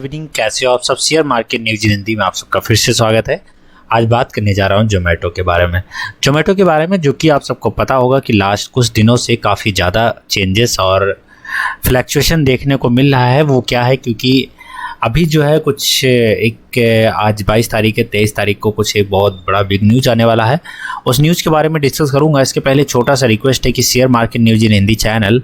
Evening, कैसे हो आप सब। शेयर मार्केट न्यूज हिंदी में आप सबका फिर से स्वागत है। आज बात करने जा रहा हूं जोमेटो के बारे में। जोमेटो के बारे में जो कि आप सबको पता होगा कि लास्ट कुछ दिनों से काफ़ी ज़्यादा चेंजेस और फ्लैक्चुएशन देखने को मिल रहा है। वो क्या है, क्योंकि अभी जो है कुछ एक आज 22 तारीख है, 23 तारीख को कुछ एक बहुत बड़ा बिग न्यूज़ आने वाला है। उस न्यूज़ के बारे में डिस्कस करूंगा। इसके पहले छोटा सा रिक्वेस्ट है कि शेयर मार्केट न्यूज़ इन हिंदी चैनल,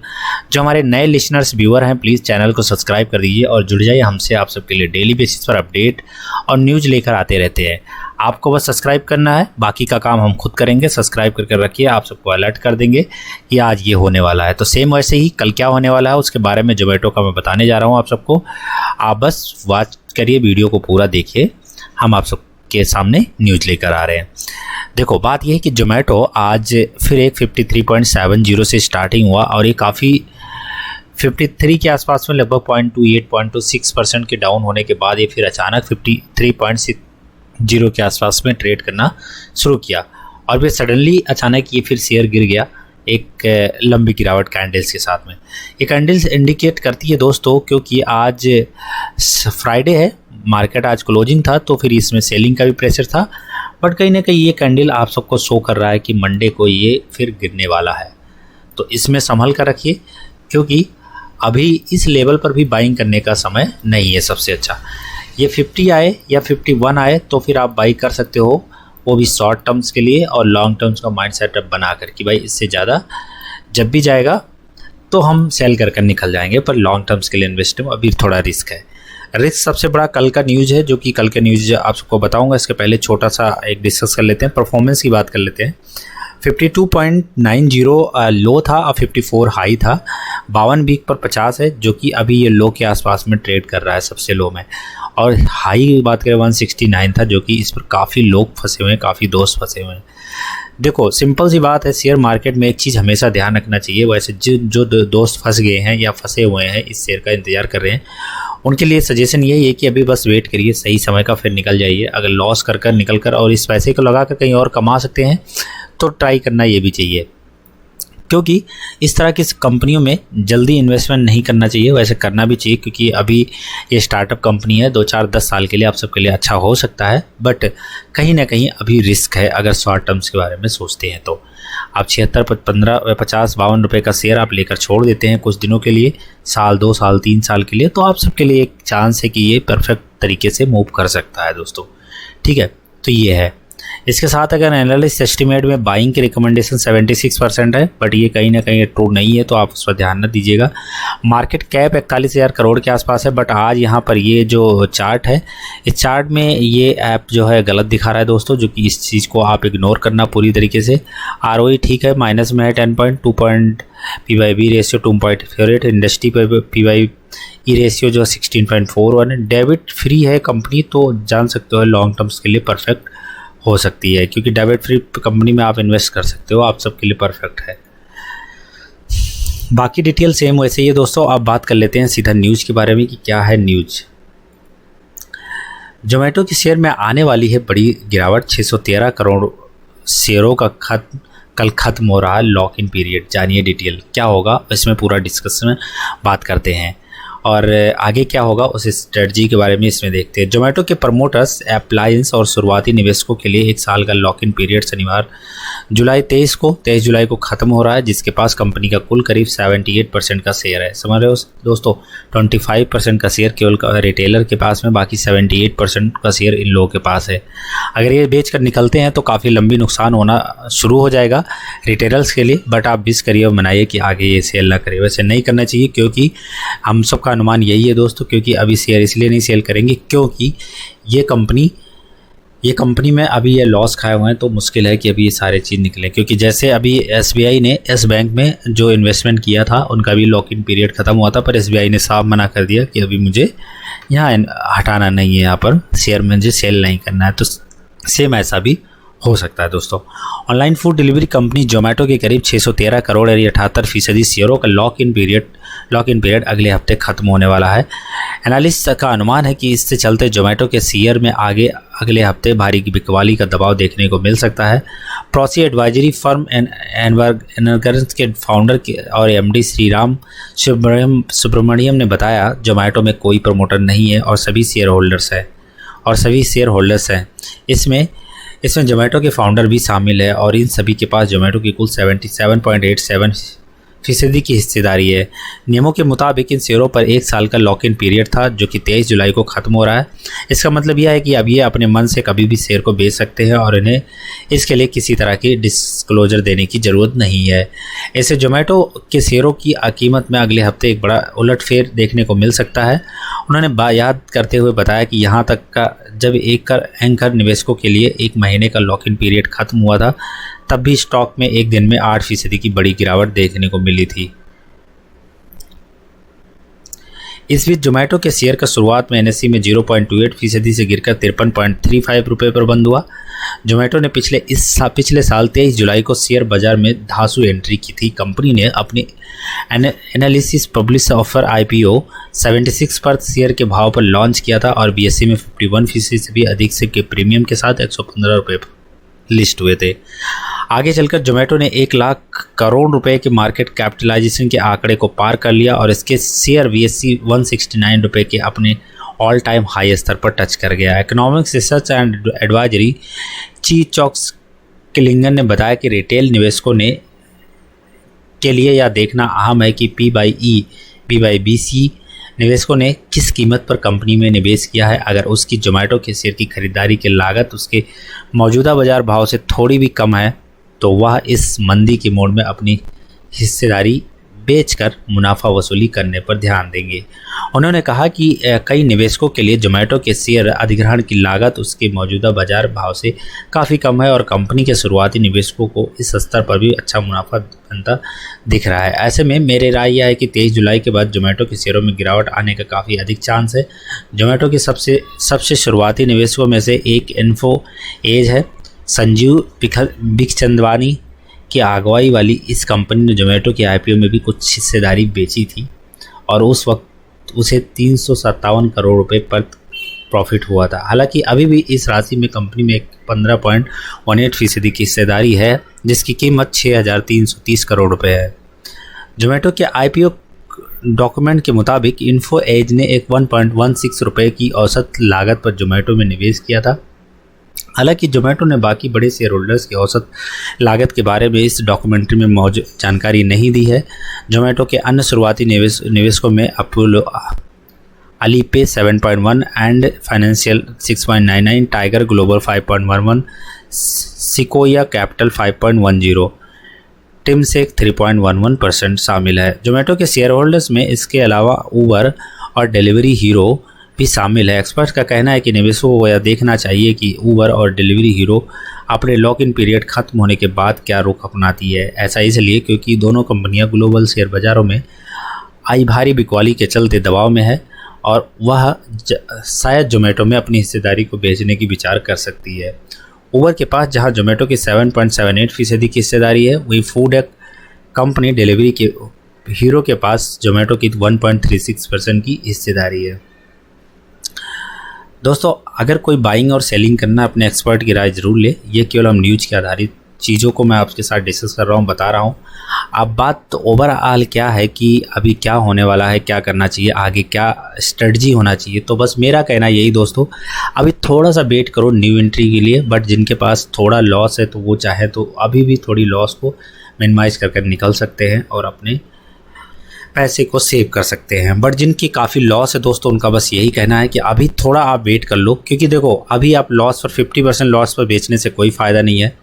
जो हमारे नए लिसनर्स व्यूअर हैं, प्लीज़ चैनल को सब्सक्राइब कर दीजिए और जुड़ जाइए हमसे। आप सबके लिए डेली बेसिस पर अपडेट और न्यूज़ लेकर आते रहते हैं। आपको बस सब्सक्राइब करना है, बाकी का काम हम खुद करेंगे। सब्सक्राइब करके रखिए, आप सबको अलर्ट कर देंगे कि आज ये होने वाला है। तो सेम वैसे ही कल क्या होने वाला है उसके बारे में जोमेटो का मैं बताने जा रहा हूँ आप सबको। आप बस वॉच करिए, वीडियो को पूरा देखिए। हम आप सबके सामने न्यूज़ लेकर आ रहे हैं। देखो, बात यह है कि जोमेटो आज फिर एक 53.70 से स्टार्टिंग हुआ और ये काफ़ी 53 के आसपास में लगभग 0.28-0.26% के डाउन होने के बाद ये फिर अचानक 53.60 के आसपास में ट्रेड करना शुरू किया और फिर सडनली अचानक ये फिर शेयर गिर गया एक लंबी गिरावट कैंडल्स के साथ में। ये कैंडल्स इंडिकेट करती है दोस्तों, क्योंकि आज फ्राइडे है, मार्केट आज क्लोजिंग था, तो फिर इसमें सेलिंग का भी प्रेशर था। बट कहीं ना कहीं ये कैंडल आप सबको शो कर रहा है कि मंडे को ये फिर गिरने वाला है। तो इसमें संभल कर रखिए, क्योंकि अभी इस लेवल पर भी बाइंग करने का समय नहीं है। सबसे अच्छा ये 50 आए या 51 आए तो फिर आप बाई कर सकते हो, वो भी शॉर्ट टर्म्स के लिए और लॉन्ग टर्म्स का माइंड सेटअप बनाकर कि भाई इससे ज़्यादा जब भी जाएगा तो हम सेल कर निकल जाएंगे। पर लॉन्ग टर्म्स के लिए इन्वेस्ट में अभी थोड़ा रिस्क है। रिस्क सबसे बड़ा कल का न्यूज़ है, जो कि कल का न्यूज़ आप सबको बताऊंगा। इसके पहले छोटा सा एक डिस्कस कर लेते हैं, परफॉर्मेंस की बात कर लेते हैं। 52.90 लो था और 54 हाई था। 52 वीक पर 50 है, जो कि अभी ये लो के आसपास में ट्रेड कर रहा है सबसे लो में। और हाई की बात करें 169 था, जो कि इस पर काफ़ी लोग फंसे हुए हैं, काफ़ी दोस्त फंसे हुए हैं। देखो, सिंपल सी बात है, शेयर मार्केट में एक चीज़ हमेशा ध्यान रखना चाहिए। वैसे जो दोस्त फंस गए हैं या फंसे हुए हैं, इस शेयर का इंतज़ार कर रहे हैं, उनके लिए सजेशन यही है कि अभी बस वेट करिए, सही समय का फिर निकल जाइए। अगर लॉस कर निकल कर और इस पैसे को लगा कर कहीं और कमा सकते हैं तो ट्राई करना ये भी चाहिए, क्योंकि इस तरह की कंपनियों में जल्दी इन्वेस्टमेंट नहीं करना चाहिए। वैसे करना भी चाहिए, क्योंकि अभी ये स्टार्टअप कंपनी है, 2-4-10 साल के लिए आप सबके लिए अच्छा हो सकता है। बट कहीं ना कहीं अभी रिस्क है अगर शॉर्ट टर्म्स के बारे में सोचते हैं तो। आप 76, 15, 50, 52 रुपये का शेयर आप लेकर छोड़ देते हैं कुछ दिनों के लिए, साल, 2 साल, 3 साल के लिए, तो आप सबके लिए एक चांस है कि ये परफेक्ट तरीके से मूव कर सकता है दोस्तों। ठीक है, तो ये है। इसके साथ अगर एनालिस्ट एस्टिमेट में बाइंग की रिकमेंडेशन 76% है, बट ये कहीं ना कहीं ट्रू नहीं है, तो आप उस पर ध्यान न दीजिएगा। मार्केट कैप 41,000 करोड़ के आसपास है, बट आज यहाँ पर ये जो चार्ट है, इस चार्ट में ये ऐप जो है गलत दिखा रहा है दोस्तों, जो कि इस चीज़ को आप इग्नोर करना पूरी तरीके से। ROE ठीक है, माइनस में है 10.2 PYB रेशियो 2.48, इंडस्ट्री पर PYE रेशियो जो 16.41 है। डेबिट फ्री है कंपनी, तो जान सकते हो लॉन्ग टर्म्स के लिए परफेक्ट हो सकती है, क्योंकि डेबिट फ्री कंपनी में आप इन्वेस्ट कर सकते हो, आप सबके लिए परफेक्ट है। बाकी डिटेल सेम वैसे ही है दोस्तों। आप बात कर लेते हैं सीधा न्यूज़ के बारे में कि क्या है न्यूज़। जोमेटो की शेयर में आने वाली है बड़ी गिरावट, 613 करोड़ शेयरों का कल ख़त्म हो रहा है लॉक इन पीरियड। जानिए डिटेल क्या होगा, इसमें पूरा डिस्कशन में बात करते हैं और आगे क्या होगा उस स्ट्रेटजी के बारे में इसमें देखते हैं। जोमेटो के प्रमोटर्स, अप्लायंस और शुरुआती निवेशकों के लिए 1 साल का लॉक इन पीरियड शनिवार 23 जुलाई को ख़त्म हो रहा है, जिसके पास कंपनी का कुल करीब 78% का शेयर है। समझ रहे हो दोस्तों, 25% का शेयर केवल रिटेलर के पास में, बाकी 78% का शेयर इन लोगों के पास है। अगर ये बेच कर निकलते हैं तो काफ़ी लंबी नुकसान होना शुरू हो जाएगा रिटेलर्स के लिए। बट आप बिस करिए और मनाइए कि आगे ये सेल ना करें। वैसे नहीं करना चाहिए, क्योंकि हम सबका अनुमान यही है दोस्तों, क्योंकि अभी शेयर इसलिए नहीं सेल करेंगे क्योंकि ये कंपनी में अभी ये लॉस खाए हुए हैं, तो मुश्किल है कि अभी ये सारे चीज़ निकलें। क्योंकि जैसे अभी SBI ने येस बैंक में जो इन्वेस्टमेंट किया था, उनका भी लॉक इन पीरियड ख़त्म हुआ था, पर SBI ने साफ मना कर दिया कि अभी मुझे यहाँ हटाना नहीं है, यहाँ पर शेयर में मुझे सेल नहीं करना है। तो सेम ऐसा भी हो सकता है दोस्तों। Online food delivery company Zomato के करीब 613 करोड़ यानी 78% शेयरों का लॉक इन पीरियड अगले हफ्ते खत्म होने वाला है। एनालिस्ट का अनुमान है कि इससे चलते जोमेटो के शेयर में अगले हफ्ते भारी बिकवाली का दबाव देखने को मिल सकता है। प्रॉसी एडवाइजरी फर्म एनर्गर्स के फाउंडर और एमडी श्रीराम सुब्रमण्यम ने बताया, जोमेटो में कोई प्रमोटर नहीं है और सभी शेयर होल्डर्स हैं। इसमें जोमेटो के फाउंडर भी शामिल है और इन सभी के पास जोमेटो की कुल 77.87% की हिस्सेदारी है। नियमों के मुताबिक इन शेयरों पर 1 साल का लॉक इन पीरियड था जो कि 23 जुलाई को ख़त्म हो रहा है। इसका मतलब यह है कि अब ये अपने मन से कभी भी शेयर को बेच सकते हैं और इन्हें इसके लिए किसी तरह की डिस्क्लोजर देने की ज़रूरत नहीं है। ऐसे जोमेटो के शेयरों की कीमत में अगले हफ्ते एक बड़ा उलटफेर देखने को मिल सकता है। उन्होंने याद करते हुए बताया कि यहाँ तक का जब एंकर निवेशकों के लिए 1 महीने का लॉक इन पीरियड खत्म हुआ था, तब भी स्टॉक में एक दिन में 8% की बड़ी गिरावट देखने को मिली थी। इस बीच जोमेटो के शेयर का शुरुआत में एनएसई में 0.28% से गिरकर 53.35 रुपये पर बंद हुआ। जोमेटो ने पिछले साल 23 जुलाई को शेयर बाजार में धांसू एंट्री की थी। कंपनी ने अपनी एनालिसिस पब्लिश ऑफर IPO 76 पर शेयर के भाव पर लॉन्च किया था और बीएसई में 51% से भी अधिक से के प्रीमियम के साथ 115 रुपये पर लिस्ट हुए थे। आगे चलकर जोमेटो ने 1 लाख करोड़ रुपए के मार्केट कैपिटलाइजेशन के आंकड़े को पार कर लिया और इसके शेयर BSE 169 रुपये के अपने ऑल टाइम हाई स्तर पर टच कर गया। Economics research and advisory chief चॉक्स किलिंगन ने बताया कि रिटेल निवेशकों के लिए यह देखना अहम है कि PYBC निवेशकों ने किस कीमत पर कंपनी में निवेश किया है। अगर उसकी जोमेटो के शेयर की खरीदारी की लागत उसके मौजूदा बाजार भाव से थोड़ी भी कम है तो वह इस मंदी के मोड़ में अपनी हिस्सेदारी बेचकर मुनाफा वसूली करने पर ध्यान देंगे। उन्होंने कहा कि कई निवेशकों के लिए जोमेटो के शेयर अधिग्रहण की लागत उसके मौजूदा बाजार भाव से काफ़ी कम है और कंपनी के शुरुआती निवेशकों को इस स्तर पर भी अच्छा मुनाफा बनता दिख रहा है। ऐसे में मेरी राय यह है कि 23 जुलाई के बाद जोमेटो के शेयरों में गिरावट आने का काफ़ी अधिक चांस है। जोमेटो के सबसे शुरुआती निवेशकों में से एक इन्फो एज है। संजीव बिखचंदवानी की अगुवाई वाली इस कंपनी ने जोमेटो के IPO में भी कुछ हिस्सेदारी बेची थी और उस वक्त उसे 357 करोड़ रुपए पर प्रॉफिट हुआ था। हालांकि अभी भी इस राशि में कंपनी में 15.18% की हिस्सेदारी है जिसकी कीमत 6,330 करोड़ रुपए है। जोमेटो के IPO डॉक्यूमेंट के मुताबिक इन्फो एज ने एक 1.16 रुपये की औसत लागत पर जोमेटो में निवेश किया था। हालांकि जोमेटो ने बाकी बड़े शेयर होल्डर्स की औसत लागत के बारे में इस डॉक्यूमेंट्री में मौजूद जानकारी नहीं दी है। जोमेटो के अन्य शुरुआती निवेशकों में Apollo Alipay 7.1 and financial 6.99, tiger global 5.11, sequoia capital 5.10, टिमसेक 3.11% शामिल है। जोमेटो के शेयर होल्डर्स में इसके अलावा उबर और डिलीवरी हीरो भी शामिल है। एक्सपर्ट्स का कहना है कि निवेशकों को यह देखना चाहिए कि उबर और डिलीवरी हीरो अपने लॉक इन पीरियड खत्म होने के बाद क्या रुख अपनाती है। ऐसा इसलिए क्योंकि दोनों कंपनियां ग्लोबल शेयर बाज़ारों में आई भारी बिकवाली के चलते दबाव में है और वह शायद जोमेटो में अपनी हिस्सेदारी को बेचने की विचार कर सकती है। उबर के पास जहां जोमेटो की 7.78% की हिस्सेदारी है, वहीं फूड कंपनी डिलीवरी के हीरो के पास जोमेटो की 1.36% की हिस्सेदारी है। दोस्तों, अगर कोई बाइंग और सेलिंग करना अपने एक्सपर्ट की राय ज़रूर ले। ये केवल हम न्यूज़ के आधारित चीज़ों को मैं आपके साथ डिस्कस कर रहा हूँ, बता रहा हूँ। अब बात तो ओवरऑल क्या है कि अभी क्या होने वाला है, क्या करना चाहिए, आगे क्या स्ट्रेटजी होना चाहिए। तो बस मेरा कहना यही दोस्तों, अभी थोड़ा सा वेट करो न्यू एंट्री के लिए। बट जिनके पास थोड़ा लॉस है तो वो चाहे तो अभी भी थोड़ी लॉस को मिनिमाइज़ कर निकल सकते हैं और अपने पैसे को सेव कर सकते हैं। बट जिनकी काफ़ी लॉस है दोस्तों, उनका बस यही कहना है कि अभी थोड़ा आप वेट कर लो, क्योंकि देखो अभी आप लॉस पर 50% लॉस पर बेचने से कोई फ़ायदा नहीं है।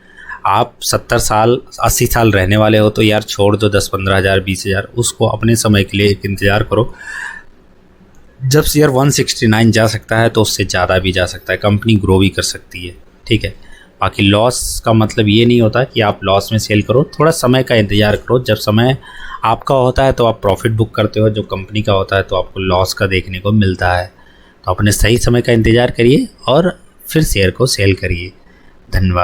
आप 70 साल 80 साल रहने वाले हो तो यार छोड़ दो 10-15 हज़ार 20 हज़ार, उसको अपने समय के लिए एक इंतज़ार करो। जब शेयर 169 जा सकता है तो उससे ज़्यादा भी जा सकता है, कंपनी ग्रो भी कर सकती है, ठीक है। बाकी लॉस का मतलब ये नहीं होता कि आप लॉस में सेल करो, थोड़ा समय का इंतज़ार करो। जब समय आपका होता है तो आप प्रॉफिट बुक करते हो, जो कंपनी का होता है तो आपको लॉस का देखने को मिलता है। तो अपने सही समय का इंतज़ार करिए और फिर शेयर को सेल करिए। धन्यवाद।